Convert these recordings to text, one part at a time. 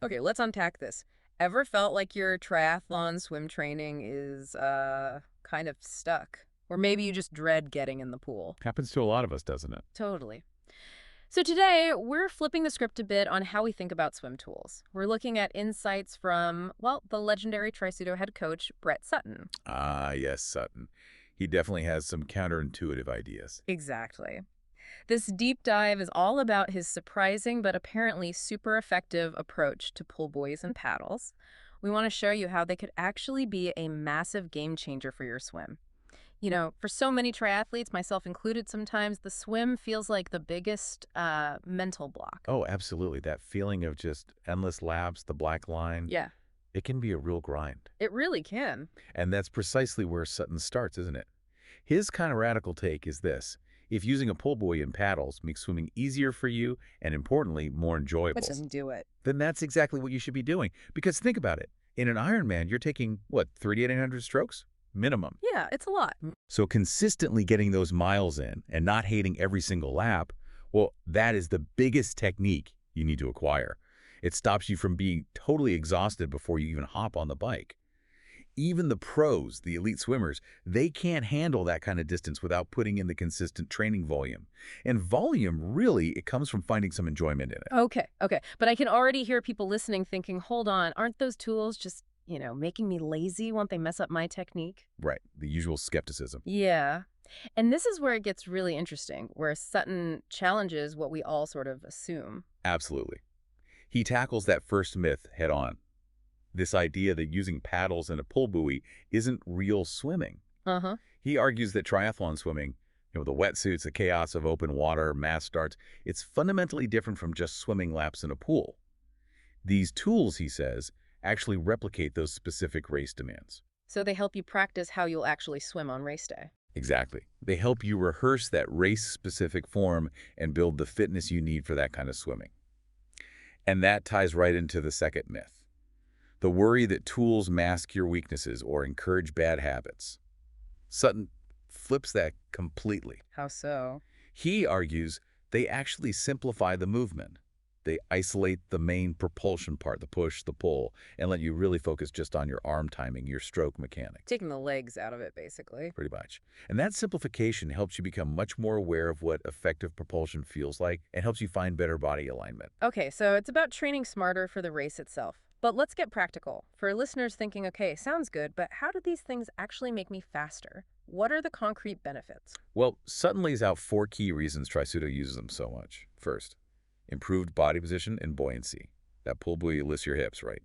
Okay, let's unpack this. Ever felt like your triathlon swim training is, kind of stuck? Or maybe you just dread getting in the pool? Happens to a lot of us, doesn't it? Totally. So today, we're flipping the script a bit on how we think about swim tools. We're looking at insights from, well, the legendary Tri-Sudo head coach, Brett Sutton. Ah, yes, Sutton. He definitely has some counterintuitive ideas. Exactly. This deep dive is all about his surprising but apparently super effective approach to pull buoys and paddles. We want to show you how they could actually be a massive game changer for your swim. You know, for so many triathletes, myself included sometimes, the swim feels like the biggest mental block. Oh, absolutely. That feeling of just endless laps, the black line, Yeah, it can be a real grind. it really can. And that's precisely where Sutton starts, isn't it? His kind of radical take is this. If using a pull buoy and paddles makes swimming easier for you and, importantly, more Which enjoyable, doesn't do it. then that's exactly what you should be doing. Because think about it. In an Ironman, you're taking, what, 3,800 strokes? Minimum. Yeah, it's a lot. So consistently getting those miles in and not hating every single lap, well, that is the biggest technique you need to acquire. It stops you from being totally exhausted before you even hop on the bike. Even the pros, the elite swimmers, they can't handle that kind of distance without putting in the consistent training volume. And volume, really, it comes from finding some enjoyment in it. Okay. But I can already hear people listening thinking, hold on, aren't those tools just, making me lazy? Won't they mess up my technique? Right, the usual skepticism. Yeah. And this is where it gets really interesting, where Sutton challenges what we all sort of assume. Absolutely. He tackles that first myth head on. This idea that using paddles and a pull buoy isn't real swimming. Uh-huh. He argues that triathlon swimming, the wetsuits, the chaos of open water, mass starts, it's fundamentally different from just swimming laps in a pool. These tools, he says, actually replicate those specific race demands. So they help you practice how you'll actually swim on race day. Exactly. They help you rehearse that race-specific form and build the fitness you need for that kind of swimming. And that ties right into the second myth, the worry that tools mask your weaknesses or encourage bad habits. Sutton flips that completely. How so? He argues they actually simplify the movement. They isolate the main propulsion part, the push, the pull, and let you really focus just on your arm timing, your stroke mechanics, Taking the legs out of it, basically. pretty much. And that simplification helps you become much more aware of what effective propulsion feels like and helps you find better body alignment. Okay, so it's about training smarter for the race itself. But let's get practical. For listeners thinking, okay, sounds good, but how do these things actually make me faster? What are the concrete benefits? Well, Sutton lays out 4 key reasons Tri-Sudo uses them so much. First, improved body position and buoyancy. That pull buoy lifts your hips, right?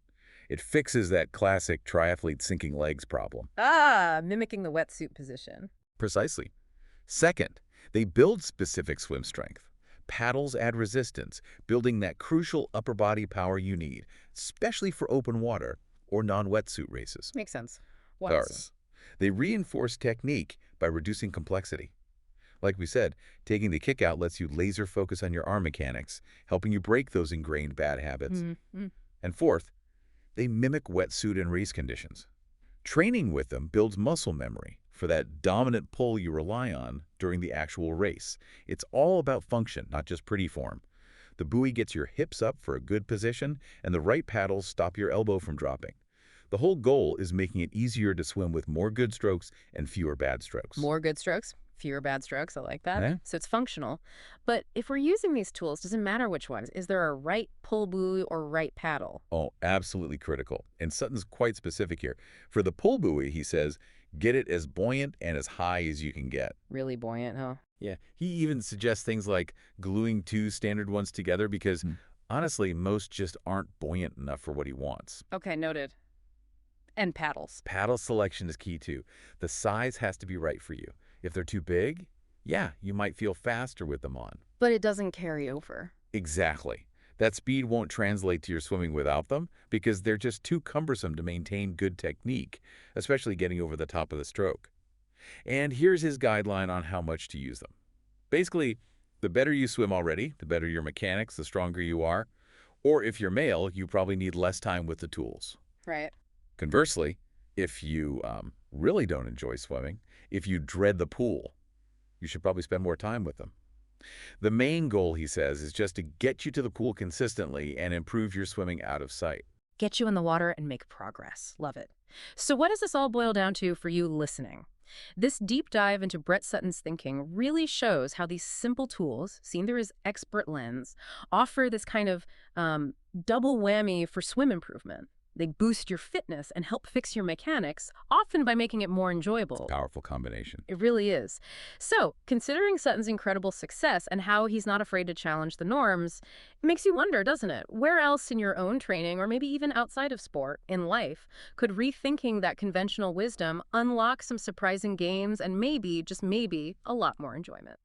It fixes that classic triathlete sinking legs problem. Ah, mimicking the wetsuit position. Precisely. Second, they build specific swim strength. Paddles add resistance, building that crucial upper body power you need, especially for open water or non-wetsuit races. Makes sense. What else? Third, they reinforce technique by reducing complexity. Like we said, taking the kick out lets you laser focus on your arm mechanics, helping you break those ingrained bad habits. Mm. And fourth, they mimic wetsuit and race conditions. Training with them builds muscle memory for that dominant pull you rely on during the actual race. It's all about function, not just pretty form. The buoy gets your hips up for a good position, and the right paddles stop your elbow from dropping. The whole goal is making it easier to swim with more good strokes and fewer bad strokes. More good strokes, fewer bad strokes. I like that. Eh? So it's functional. But if we're using these tools, doesn't matter which ones. Is there a right pull buoy or right paddle? Oh, absolutely critical. And Sutton's quite specific here. For the pull buoy, he says, get it as buoyant and as high as you can get. Really buoyant, huh? Yeah, he even suggests things like gluing 2 standard ones together because, honestly, most just aren't buoyant enough for what he wants. Okay, noted. And paddles. Paddle selection is key too. The size has to be right for you. If they're too big, yeah, you might feel faster with them on. But it doesn't carry over. Exactly. That speed won't translate to your swimming without them because they're just too cumbersome to maintain good technique, especially getting over the top of the stroke. And here's his guideline on how much to use them. Basically, the better you swim already, the better your mechanics, the stronger you are. Or if you're male, you probably need less time with the tools. Right. Conversely, if you really don't enjoy swimming, if you dread the pool, you should probably spend more time with them. The main goal, he says, is just to get you to the pool consistently and improve your swimming out of sight. Get you in the water and make progress. Love it. So what does this all boil down to for you listening? This deep dive into Brett Sutton's thinking really shows how these simple tools, seen through his expert lens, offer this kind of double whammy for swim improvement. They boost your fitness and help fix your mechanics, often by making it more enjoyable. Powerful combination. It really is. So, considering Sutton's incredible success and how he's not afraid to challenge the norms, it makes you wonder, doesn't it? Where else in your own training, or maybe even outside of sport, in life, could rethinking that conventional wisdom unlock some surprising gains and maybe, just maybe, a lot more enjoyment?